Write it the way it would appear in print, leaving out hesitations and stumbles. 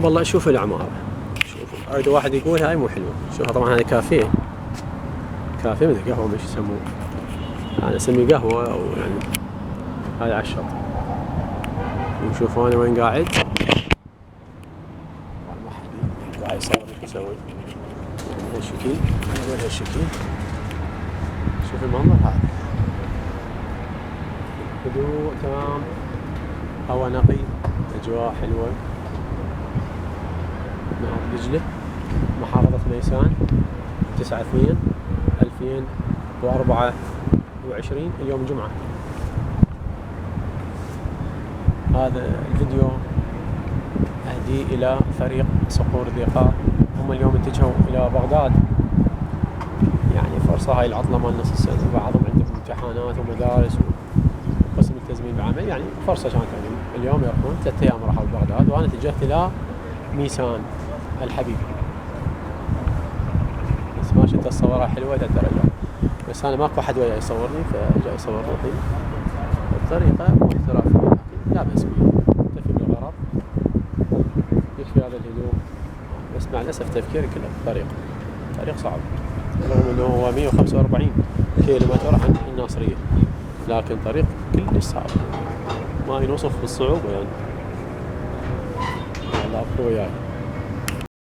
والله شوف العمارة، شوف أريد واحد يقول هاي مو حلوة. شوفها طبعا هذا كافيه، كافيه مثل قهوة مش يسموه، أنا أسميه قهوة أو يعني. هذا على الشط، وشوف أنا وين قاعد، ما حد قاعد يصور يسوي من هالشكل من هالشكل. شوف المنظر هذا، هدوء تمام، هواء نقي، أجواء حلوة. نهر دجلة، محافظة ميسان، 9/2/2024، اليوم الجمعة. هذا الفيديو أهدي إلى فريق صقور ذيقار، هم اليوم اتجهوا إلى بغداد. يعني فرصة هاي العطلة مال نص السنة، بعضهم عندهم امتحانات ومدارس وقسم التزمين بعمل، يعني فرصة كانت عندهم اليوم يروحون 3 أيام راحوا بغداد، وأنا اتجهت إلى ميسان الحبيب. بس ما شفت الصورة حلوة للدرجة، بس أنا ماكو أحد وياي يصورني فجاي أصور روحي بطريقة محترفة، لا بأس بيه، تكفي بالغرض، يكفي هذا الهدوء. بس مع الأسف تفكيري كله بالطريق، طريق صعب، رغم أنه هو 145 كيلومتر عن الناصرية، لكن طريق كلش صعب، ما ينوصف بالصعوبة يعني. الله أبقى وياي.